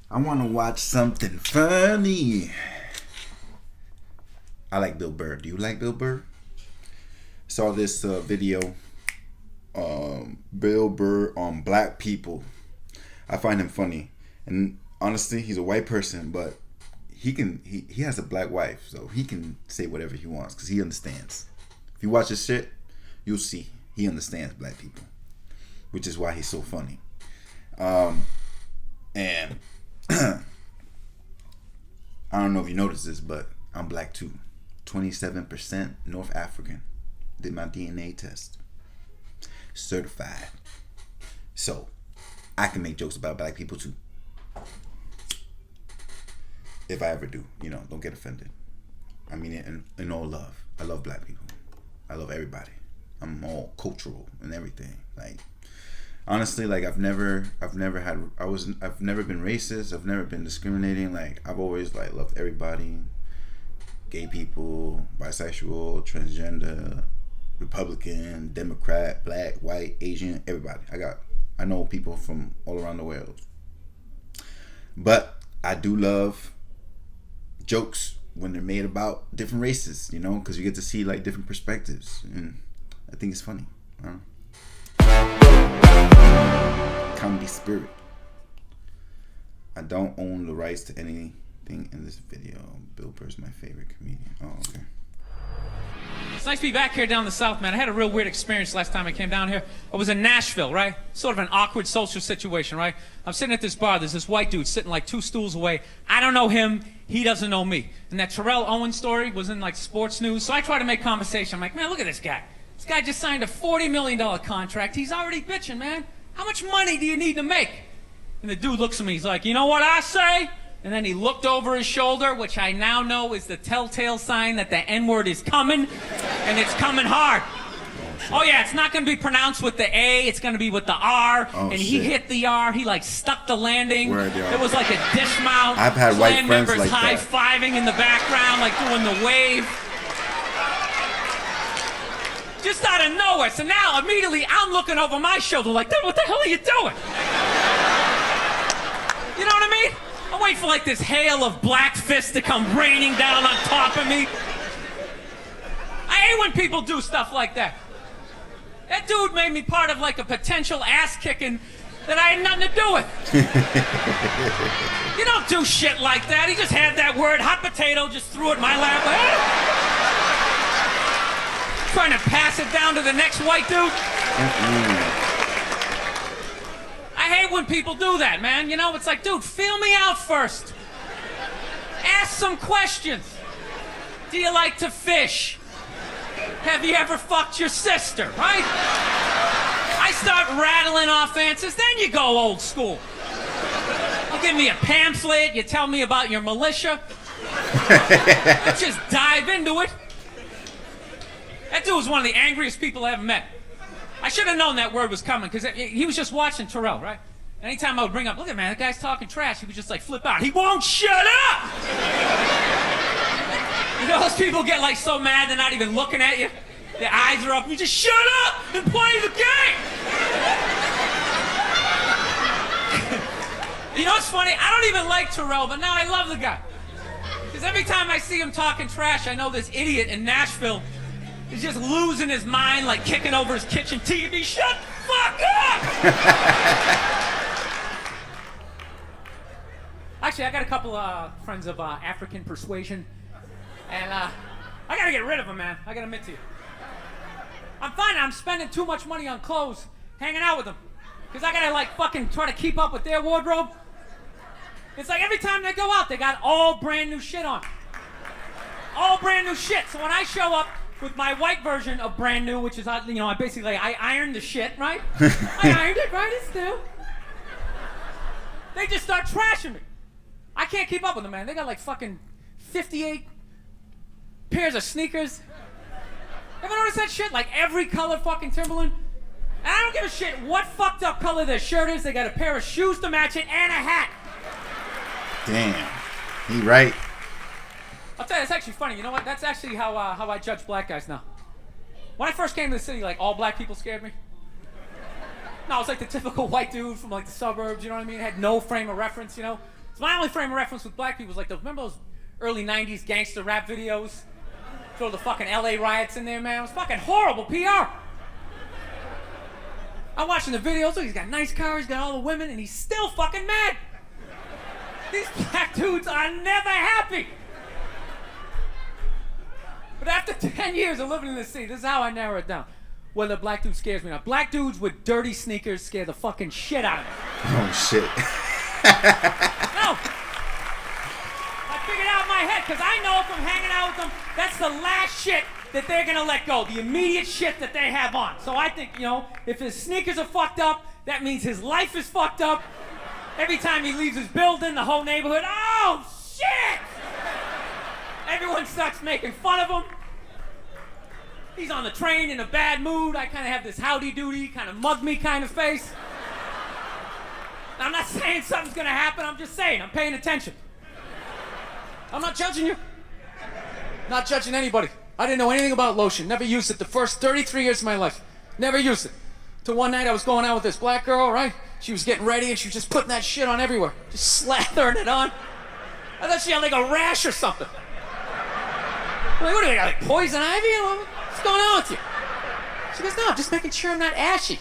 I want to watch something funny. I like Bill Burr. Do you like Bill Burr? Saw this video. Bill Burr on black people. I find him funny, and honestly, he's a white person, but he has a black wife, so he can say whatever he wants because he understands. If you watch his shit, you'll see he understands black people, which is why he's so funny. And I don't know if you noticed this, but I'm black too. 27% North African. Did my DNA test. Certified. So I can make jokes about black people too. If I ever do, don't get offended. I mean it in all love. I love black people. I love everybody. I'm all cultural and everything. Like, honestly, like I've never been racist. I've never been discriminating. Like, I've always loved everybody. Gay people, bisexual, transgender, Republican, Democrat, black, white, Asian, everybody. I know people from all around the world. But I do love jokes when they're made about different races, because you get to see different perspectives, and I think it's funny. Comedy spirit. I don't own the rights to anything in this video. Bill Burr's my favorite comedian. Oh, okay. It's nice to be back here down the south, man. I had a real weird experience last time I came down here. I was in Nashville, right? Sort of an awkward social situation, right? I'm sitting at this bar. There's this white dude sitting 2 stools away. I don't know him. He doesn't know me. And that Terrell Owens story was in sports news. So I try to make conversation. I'm like, man, look at this guy. This guy just signed a $40 million contract. He's already bitching, man. How much money do you need to make? And the dude looks at me. He's like, you know what I say? And then he looked over his shoulder, which I now know is the telltale sign that the N-word is coming, and it's coming hard. Oh yeah, it's not going to be pronounced with the A, it's going to be with the R, and he hit the R, he stuck the landing. It was like a dismount. I've had white Clan friends members like that. high-fiving in the background, doing the wave. Just out of nowhere. So now, immediately, I'm looking over my shoulder like, dude, what the hell are you doing? You know what I mean? I'm waiting for this hail of black fists to come raining down on top of me. I hate when people do stuff like that. That dude made me part of a potential ass kicking that I had nothing to do with. You don't do shit like that. He just had that word, hot potato, just threw it in my lap. Trying to pass it down to the next white dude. I hate when people do that, man. It's like, dude, feel me out first. Ask some questions. Do you like to fish? Have you ever fucked your sister, right? I start rattling off answers, then you go old school. You give me a pamphlet, you tell me about your militia. Let's just dive into it. That dude was one of the angriest people I ever met. I should have known that word was coming, because he was just watching Terrell, right? Anytime I would bring up, look at man, that guy's talking trash, he would just flip out. He won't shut up! Those people get so mad they're not even looking at you. Their eyes are up. You just shut up and play the game! What's funny? I don't even like Terrell, but now I love the guy. Because every time I see him talking trash, I know this idiot in Nashville is just losing his mind, kicking over his kitchen TV. Shut the fuck up! Actually, I got a couple friends of African Persuasion, and I gotta get rid of them, man. I gotta admit to you. I'm finding I'm spending too much money on clothes hanging out with them, because I gotta fucking try to keep up with their wardrobe. It's every time they go out, they got all brand new shit on. All brand new shit. So when I show up with my white version of brand new, which is, I basically, I ironed the shit, right? I ironed it, right? It's new. They just start trashing me. I can't keep up with them, man. They got fucking 58 pairs of sneakers. Ever notice that shit? Every color fucking Timberland. And I don't give a shit what fucked up color their shirt is. They got a pair of shoes to match it and a hat. Damn. He right. I'll tell you, it's actually funny. You know what? That's actually how I judge black guys now. When I first came to the city, all black people scared me. No, I was the typical white dude from the suburbs, you know what I mean? Had no frame of reference, So my only frame of reference with black people was like, remember those early 90s gangster rap videos? Throw the fucking LA riots in there, man. It was fucking horrible PR. I'm watching the videos, look, he's got a nice car, he's got all the women, and he's still fucking mad. These black dudes are never happy. But after 10 years of living in this city, this is how I narrow it down. Whether a black dude scares me or not. Black dudes with dirty sneakers scare the fucking shit out of me. Oh, shit. No. I figured out in my head, because I know if I'm hanging out with them, that's the last shit that they're gonna let go. The immediate shit that they have on. So I think, if his sneakers are fucked up, that means his life is fucked up. Every time he leaves his building, the whole neighborhood, oh, shit! Everyone starts making fun of him. He's on the train in a bad mood. I kind of have this howdy-doody, kind of mug me kind of face. Now, I'm not saying something's gonna happen, I'm just saying, I'm paying attention. I'm not judging you. Not judging anybody. I didn't know anything about lotion, never used it the first 33 years of my life. Never used it. Till one night I was going out with this black girl, right? She was getting ready and she was just putting that shit on everywhere. Just slathering it on. I thought she had like a rash or something. I'm like, what do you got, like poison ivy? What's going on with you? She goes, no, I'm just making sure I'm not ashy.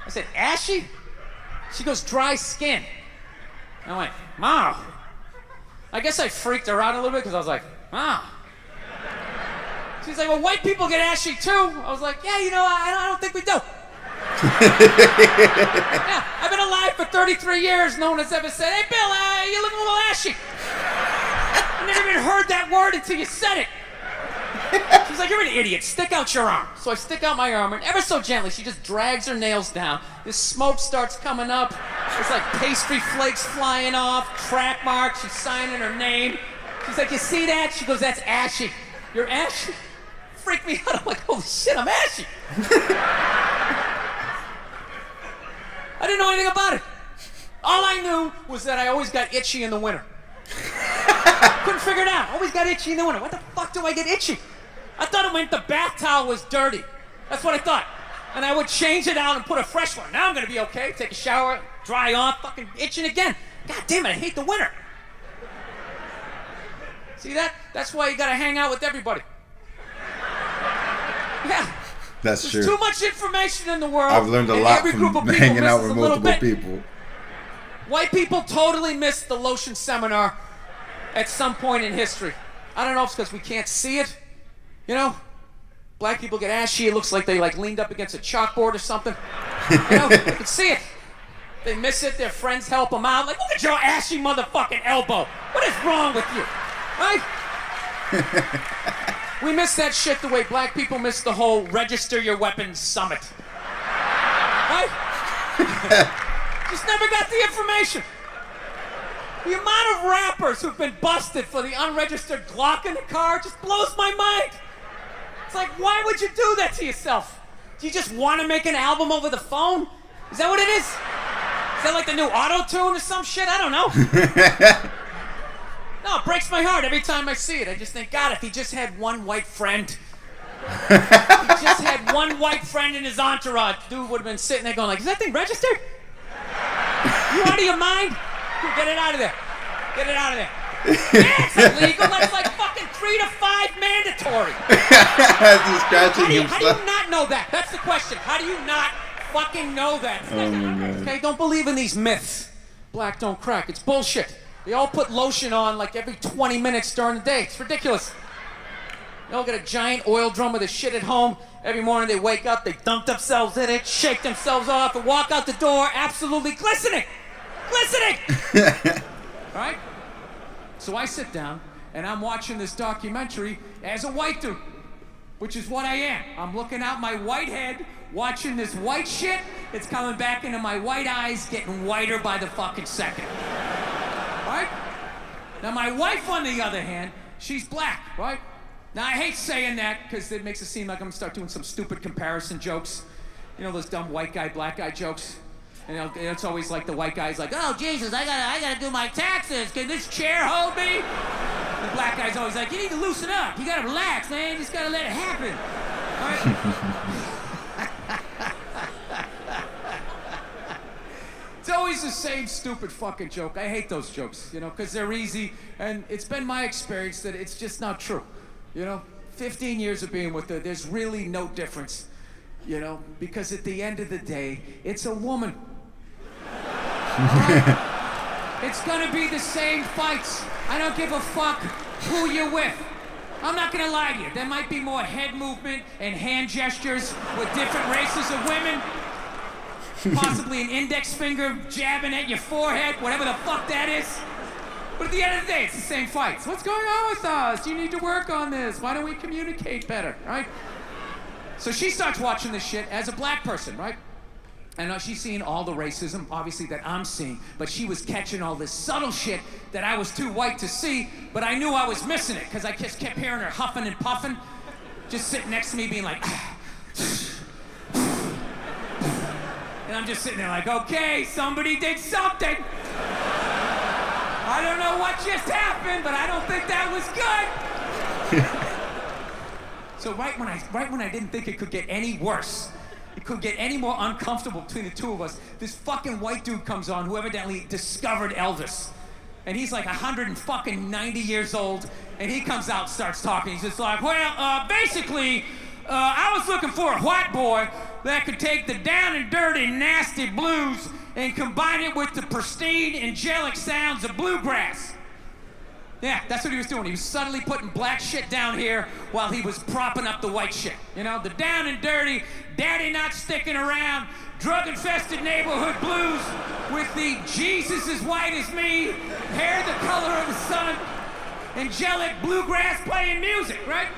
I said, ashy? She goes, dry skin. I went, Mom. I guess I freaked her out a little bit because I was like, Mom. She's like, well, white people get ashy too. I was like, yeah, I don't think we do. Yeah, I've been alive for 33 years. No one has ever said, hey, Bill, you look a little ashy. I never even heard that word until you said it. She's like, you're an idiot. Stick out your arm. So I stick out my arm, and ever so gently, she just drags her nails down. This smoke starts coming up. There's like pastry flakes flying off, track marks. She's signing her name. She's like, you see that? She goes, that's ashy. You're ashy? Freak me out. I'm like, holy shit, I'm ashy. I didn't know anything about it. All I knew was that I always got itchy in the winter. Couldn't figure it out. Always got itchy in the winter. What the fuck do I get itchy? I thought it meant the bath towel was dirty. That's what I thought. And I would change it out and put a fresh one. Now I'm gonna be okay. Take a shower, dry off, fucking itching again. God damn it, I hate the winter. See that? That's why you gotta hang out with everybody. Yeah. That's There's true. too much information in the world. I've learned a lot from hanging out with multiple bit. people. White people totally missed the lotion seminar at some point in history. I don't know if it's because we can't see it. Black people get ashy. It looks like they leaned up against a chalkboard or something. They can see it. They miss it. Their friends help them out. Like, look at your ashy motherfucking elbow. What is wrong with you? Right? We miss that shit the way black people miss the whole register your weapons summit. Right? Just never got the information. The amount of rappers who've been busted for the unregistered Glock in the car just blows my mind. It's like, why would you do that to yourself? Do you just want to make an album over the phone? Is that what it is? Is that like the new auto-tune or some shit? I don't know. No, it breaks my heart every time I see it. I just think, God, if he just had one white friend. He just had one white friend in his entourage. Dude would have been sitting there going like, is that thing registered? You out of your mind? Dude, get it out of there. Get it out of there. Yeah, it's illegal. That's like fucking 3 to 5 mandatory. How do you not know that? That's the question. How do you not fucking know that? Oh my God. Okay, don't believe in these myths. Black don't crack. It's bullshit. They all put lotion on like every 20 minutes during the day. It's ridiculous. They all got a giant oil drum of this shit at home. Every morning they wake up, they dump themselves in it, shake themselves off, and walk out the door absolutely glistening. Glistening! All right? So I sit down, and I'm watching this documentary as a white dude, which is what I am. I'm looking out my white head, watching this white shit. It's coming back into my white eyes, getting whiter by the fucking second. Right? Now, my wife, on the other hand, she's black, right? Now, I hate saying that because it makes it seem like I'm gonna start doing some stupid comparison jokes. You know, those dumb white guy, black guy jokes? And it's always like the white guy's like, oh, Jesus, I gotta do my taxes. Can this chair hold me? The black guy's always like, you need to loosen up. You gotta relax, man. You just gotta let it happen. All right? It's always the same stupid fucking joke. I hate those jokes, you know, because they're easy, and it's been my experience that it's just not true, you know? 15 years of being with her, there's really no difference, you know, because at the end of the day, it's a woman. It's gonna be the same fights. I don't give a fuck who you're with. I'm not gonna lie to you. There might be more head movement and hand gestures with different races of women. Possibly an index finger jabbing at your forehead, whatever the fuck that is. But at the end of the day, it's the same fights. What's going on with us? You need to work on this. Why don't we communicate better, right? So she starts watching this shit as a black person, right? And she's seeing all the racism, obviously, that I'm seeing, but she was catching all this subtle shit that I was too white to see, but I knew I was missing it, because I just kept hearing her huffing and puffing, just sitting next to me being like, and I'm just sitting there like, okay, somebody did something. I don't know what just happened, but I don't think that was good. So right when I didn't think it could get any worse, it could get any more uncomfortable between the two of us, this fucking white dude comes on who evidently discovered Elvis. And he's like 190 years old, and he comes out and starts talking. He's just like, well, basically, I was looking for a white boy that could take the down and dirty, nasty blues and combine it with the pristine, angelic sounds of bluegrass. Yeah, that's what he was doing. He was subtly putting black shit down here while he was propping up the white shit. You know, the down and dirty, daddy not sticking around, drug-infested neighborhood blues with the Jesus as white as me, hair the color of the sun, angelic bluegrass playing music, right?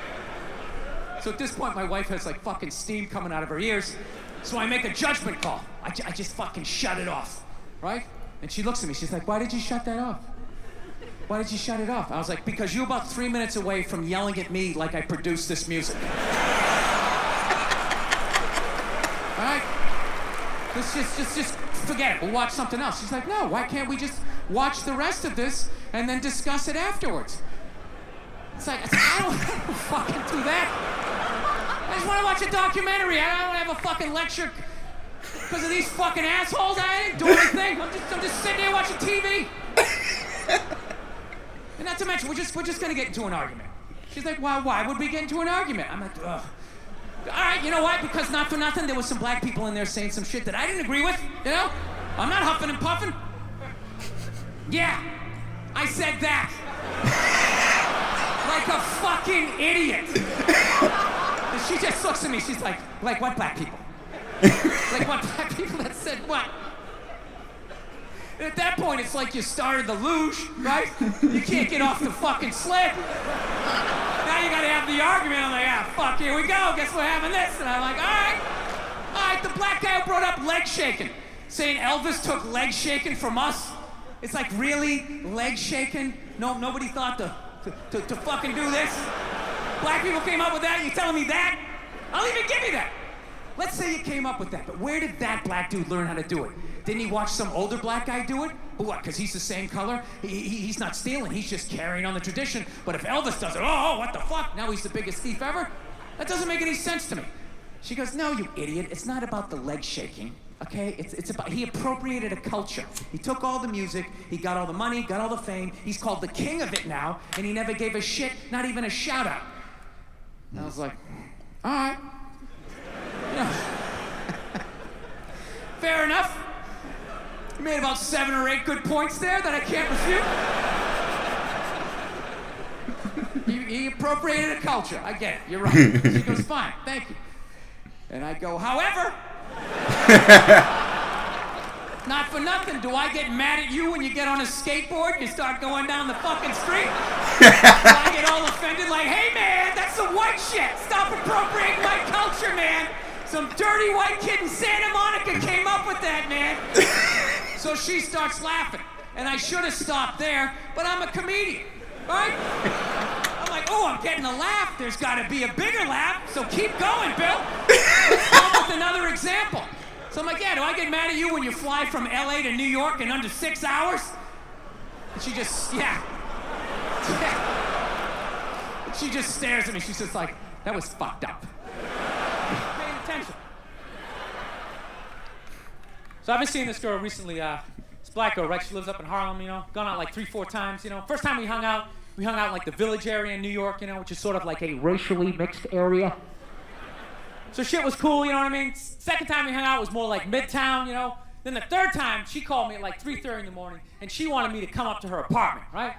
So at this point, my wife has like fucking steam coming out of her ears. So I make a judgment call. I just fucking shut it off, right? And she looks at me, she's like, why did you shut that off? Why did you shut it off? I was like, because you're about 3 minutes away from yelling at me like I produced this music. All right? Just forget it. We'll watch something else. She's like, no, why can't we just watch the rest of this and then discuss it afterwards? It's like, I don't fucking do that. I just want to watch a documentary. I don't want to have a fucking lecture because of these fucking assholes. I didn't do anything. I'm just sitting here watching TV. And not to mention, we're just gonna get into an argument. She's like, well, why would we get into an argument? I'm like, ugh. All right, you know what? Because not for nothing, there was some black people in there saying some shit that I didn't agree with, you know? I'm not huffing and puffing. Yeah, I said that. Like a fucking idiot. And she just looks at me, she's like what black people? Like what black people that said what? And at that point, it's like you started the luge, right? You can't get off the fucking sled. Now you gotta have the argument. I'm like, ah, fuck, here we go. Guess we're having this. And I'm like, all right, the black guy who brought up leg shaking, saying Elvis took leg shaking from us. It's like, really? Leg shaking? No, nobody thought to fucking do this? Black people came up with that? You telling me that? I'll even give you that. Let's say you came up with that, but where did that black dude learn how to do it? Didn't he watch some older black guy do it? But what, because he's the same color? He's not stealing, he's just carrying on the tradition. But if Elvis does it, oh, what the fuck? Now he's the biggest thief ever? That doesn't make any sense to me. She goes, no, you idiot, it's not about the leg shaking, okay? It's about, he appropriated a culture. He took all the music, he got all the money, got all the fame, he's called the king of it now, and he never gave a shit, not even a shout out. And I was like, all right. You know, fair enough. You made about 7 or 8 good points there that I can't refute. He appropriated a culture. I get it. You're right. She goes, fine, thank you. And I go, however, not for nothing, do I get mad at you when you get on a skateboard, you start going down the fucking street? Do I get all offended like, hey man, that's some white shit. Stop appropriating white culture, man. Some dirty white kid in Santa Monica came up with that, man. So she starts laughing. And I should have stopped there, but I'm a comedian, right? I'm like, oh, I'm getting a laugh. There's got to be a bigger laugh, so keep going, Bill. Let's come up with another example. So I'm like, yeah, do I get mad at you when you fly from LA to New York in under 6 hours? And she just, yeah. And she just stares at me. She's just like, that was fucked up. Paying attention. So I've been seeing this girl recently, This black girl, right? She lives up in Harlem, you know. Gone out like 3-4 times, you know. First time we hung out in like the Village area in New York, you know, which is sort of like a racially mixed area. So shit was cool, you know what I mean? Second time we hung out was more like Midtown, you know. Then the third time, she called me at like 3:30 in the morning, and she wanted me to come up to her apartment, right?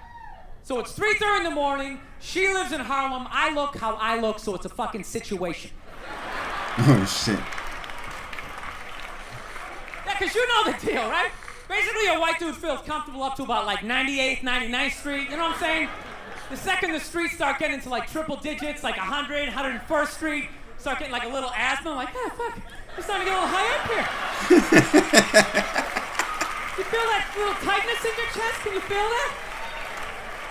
So it's 3:30 in the morning, she lives in Harlem, I look how I look, so it's a fucking situation. Oh, shit. Yeah, because you know the deal, right? Basically, a white dude feels comfortable up to about like 98th, 99th Street, you know what I'm saying? The second the streets start getting to like triple digits, like 100, 101st Street, start getting like a little asthma, I'm like, oh, fuck, it's starting to get a little high up here. You feel that little tightness in your chest? Can you feel that?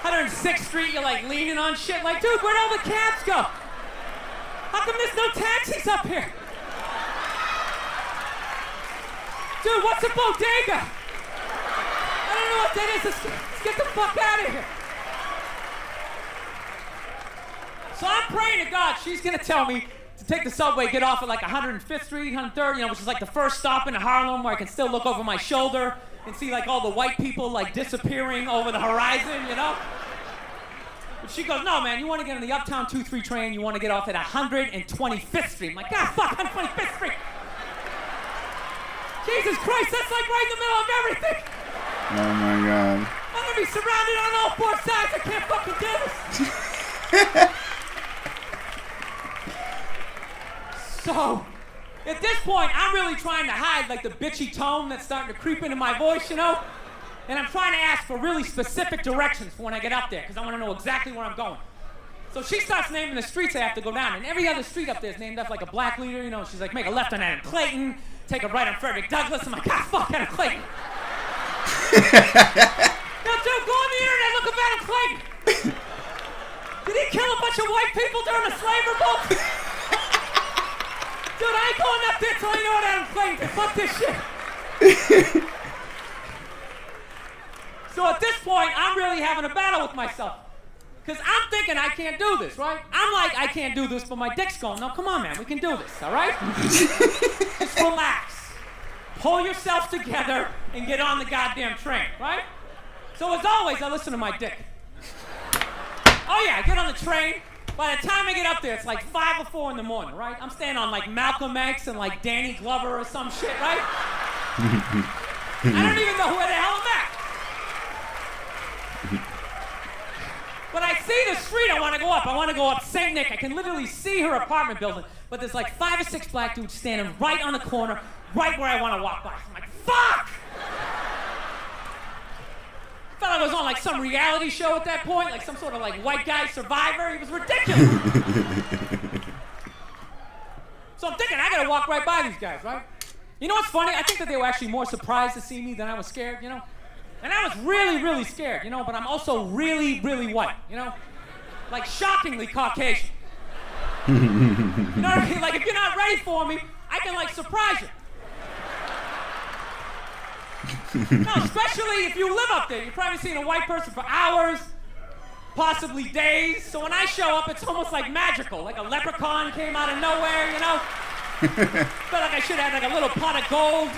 106th Street, you're like leaning on shit, like, dude, where'd all the cabs go? How come there's no taxis up here? Dude, what's a bodega? I don't know what that is. Let's get the fuck out of here. So I'm praying to God she's gonna tell me to take the subway, get off at like 105th Street, 103rd, you know, which is like the first stop in Harlem where I can still look over my shoulder and see like all the white people like disappearing over the horizon, you know? But she goes, no man, you wanna get on the Uptown 2-3 train, you wanna get off at 125th Street. I'm like, God, fuck, 125th Street. Jesus Christ, that's like right in the middle of everything. Oh my God. I'm gonna be surrounded on all 4 sides, I can't fucking do this. So, at this point, I'm really trying to hide like the bitchy tone that's starting to creep into my voice, you know? And I'm trying to ask for really specific directions for when I get up there, because I want to know exactly where I'm going. So she starts naming the streets I have to go down, and every other street up there is named after like a black leader, you know? She's like, make a left on Adam Clayton, take a right on Frederick Douglass. I'm like, God, fuck Adam Clayton. Yo, dude, go on the internet, look up Adam Clayton. Did he kill a bunch of white people during the slave revolt? Dude, I ain't going up there till I know what Adam Clayton did. Fuck this shit. So at this point, I'm really having a battle with myself. Because I'm thinking I can't do this, right? I'm like, I can't do this, but my dick's going, no, come on, man, we can do this, all right? Just relax. Pull yourself together and get on the goddamn train, right? So as always, I listen to my dick. Oh yeah, I get on the train. By the time I get up there, it's like 5 or 4 in the morning, right? I'm staying on like Malcolm X and like Danny Glover or some shit, right? I don't even know where the hell I'm at. But I see the street I want to go up. I want to go up St. Nick. I can literally see her apartment building, but there's like 5 or 6 black dudes standing right on the corner, right where I want to walk by. I'm like, fuck! I thought I was on like some reality show at that point, like some sort of like white guy survivor. It was ridiculous. So I'm thinking, I gotta walk right by these guys, right? You know what's funny? I think that they were actually more surprised to see me than I was scared, you know? And I was really, really scared, you know, but I'm also really, really white, you know? Like shockingly Caucasian. You know what I mean? Like if you're not ready for me, I can like surprise you. No, especially if you live up there. You've probably seen a white person for hours, possibly days. So when I show up, it's almost like magical. Like a leprechaun came out of nowhere, you know? Felt like I should have like a little pot of gold,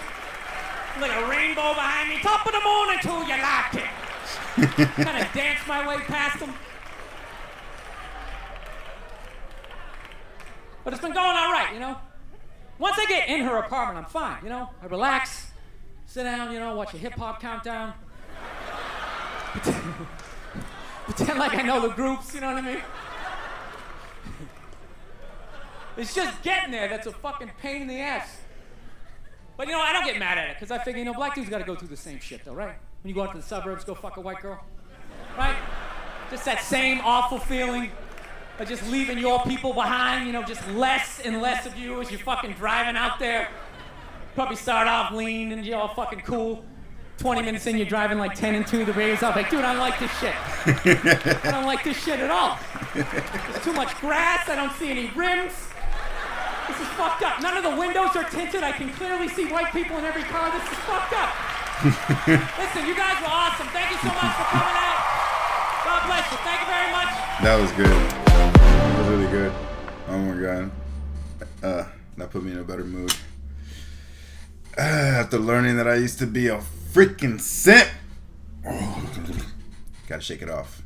like a rainbow behind me. Top of the moon until you like it. Kind of dance my way past them. But it's been going all right, you know? Once I get in her apartment, I'm fine, you know? I relax. Sit down, you know, watch a hip-hop countdown. Pretend like I know the groups, you know what I mean? It's just getting there that's a fucking pain in the ass. But, you know, I don't get mad at it, because I figure, you know, black dudes got to go through the same shit, though, right? When you go out to the suburbs, go fuck a white girl, right? Just that same awful feeling of just leaving your people behind, you know, just less and less of you as you're fucking driving out there. Probably start off lean and you're all fucking cool. 20 minutes in, you're driving like 10 and 2, the radio's off. Like, dude, I don't like this shit. I don't like this shit at all. There's too much grass, I don't see any rims. This is fucked up. None of the windows are tinted. I can clearly see white people in every car. This is fucked up. Listen, you guys were awesome. Thank you so much for coming out. God bless you. Thank you very much. That was good. That was really good. Oh my God. That put me in a better mood. After learning that I used to be a freaking simp. Oh, gotta shake it off.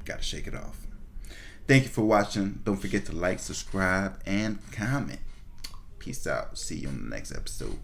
Gotta shake it off. Thank you for watching. Don't forget to like, subscribe, and comment. Peace out. See you on the next episode.